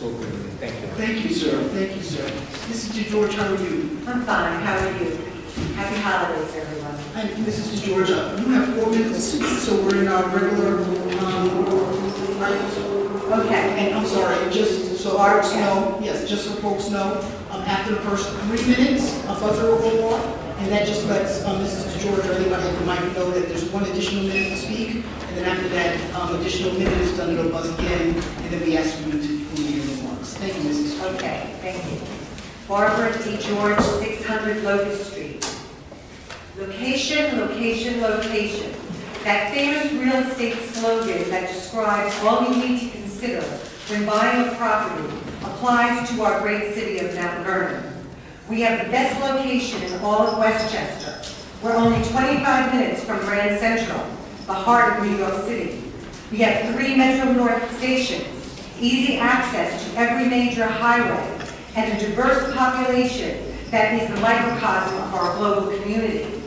school community. Thank you. Thank you, sir. Thank you, sir. Mrs. DeGeorge, how are you? I'm fine. How are you? Happy holidays, everyone. And Mrs. DeGeorge, you have 4 minutes, so we're in our regular, Okay. and I'm sorry, just so folks know, yes, just so folks know, after the first 3 minutes, a buzzer will go off, and that just lets Mrs. DeGeorge or anybody who might know that there's 1 additional minute to speak, and then after that additional minute is done, it'll buzz again, and then we ask you to conclude your remarks. Thank you, Mrs. Okay, thank you. Barbara DeGeorge, 600 Locust Street. Location, location, location. That famous real estate slogan that describes all you need to consider when buying a property applies to our great city of Mount Vernon. We have the best location in all of Westchester. We're only 25 minutes from Grand Central, the heart of New York City. We have 3 Metro North stations, easy access to every major highway, and a diverse population that is the microcosm of our global community.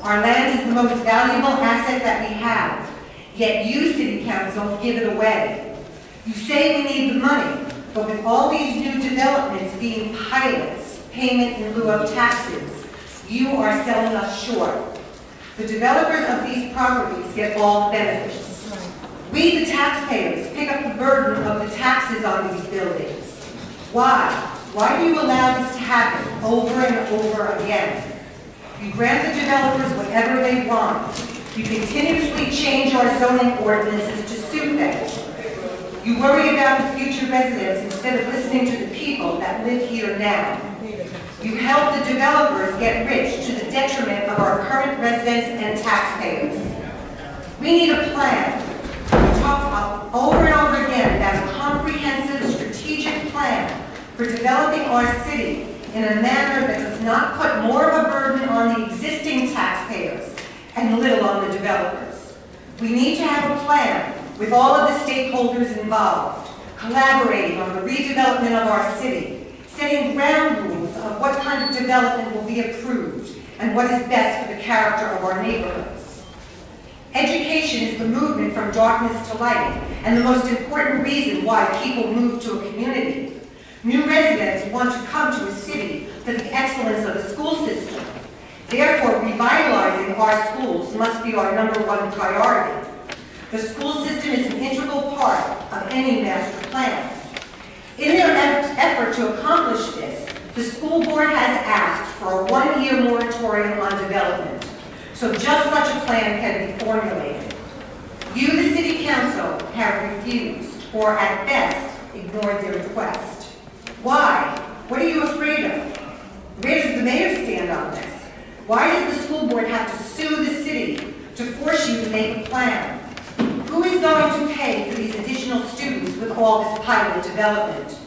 Our land is the most valuable asset that we have, yet you, City Council, give it away. You say we need the money, but with all these new developments being pilots, payment in lieu of taxes, you are selling us short. The developers of these properties get all the benefits. We, the taxpayers, pick up the burden of the taxes on these buildings. Why? Why do you allow this to happen over and over again? You grant the developers whatever they want. You continuously change our zoning ordinances to suit them. You worry about the future residents instead of listening to the people that live here now. You help the developers get rich to the detriment of our current residents and taxpayers. We need a plan. We talked over and over again about a comprehensive strategic plan for developing our city in a manner that does not put more of a burden on the existing taxpayers and little on the developers. We need to have a plan with all of the stakeholders involved, collaborating on the redevelopment of our city, setting ground rules of what kind of development will be approved and what is best for the character of our neighborhoods. Education is the movement from darkness to light and the most important reason why people move to a community. New residents want to come to a city for the excellence of the school system. Therefore, revitalizing our schools must be our #1 priority. The school system is an integral part of any master plan. In their effort to accomplish this, the school board has asked for a 1-year moratorium on development, so just such a plan can be formulated. You, the City Council, have refused, or at best, ignored their request. Why? What are you afraid of? Where does the mayor stand on this? Why does the school board have to sue the city to force you to make a plan? Who is going to pay for these additional students with all this pilot development?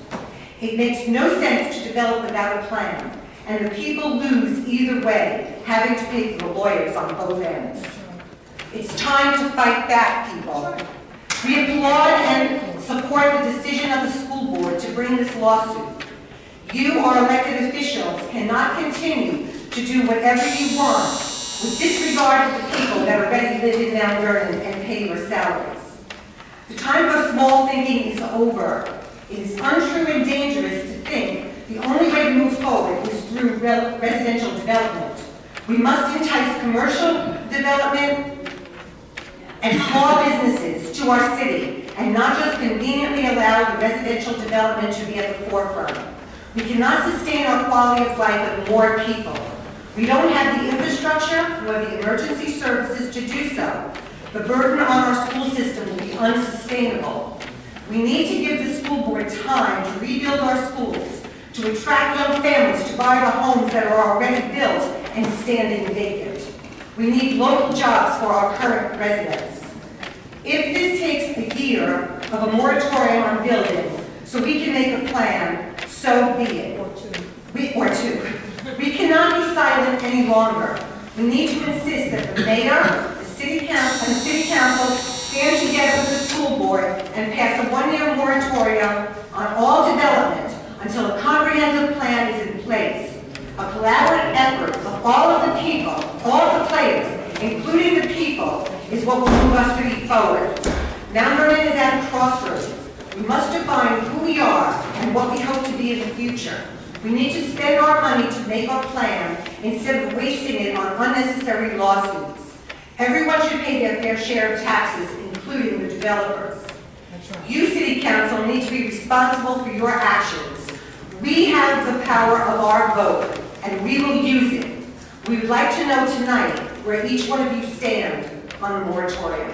It makes no sense to develop without a plan, and the people lose either way, having to pay for the lawyers on both ends. It's time to fight back, people. We applaud and support the decision of the school board to bring this lawsuit. You, our elected officials, cannot continue to do whatever you want with disregard of the people that already live in Mount Vernon and pay your salaries. The time for small thinking is over. It is untrue and dangerous to think the only way to move forward is through residential development. We must entice commercial development and small businesses to our city, and not just conveniently allow the residential development to be at the forefront. We cannot sustain our quality of life with more people. We don't have the infrastructure nor the emergency services to do so. The burden on our school system will be unsustainable. We need to give the school board time to rebuild our schools, to attract young families to buy the homes that are already built and standing vacant. We need local jobs for our current residents. If this takes a year of a moratorium on building so we can make a plan, so be it. Or two. We cannot be silent any longer. We need to insist that the mayor, the city council, and the city council stand together with the school board and pass a 1-year moratorium on all development until a comprehensive plan is in place. A collaborative effort of all of the people, all of the players, including the people, is what will move us forward. Mount Vernon is at a crossroads. We must define who we are be in the future. We need to spend our money to make our plan instead of wasting it on unnecessary lawsuits. Everyone should pay their fair share of taxes, including the developers. You, City Council, need to be responsible for your actions. We have the power of our vote, and we will use it. We would like to know tonight where each one of you stand on the moratorium.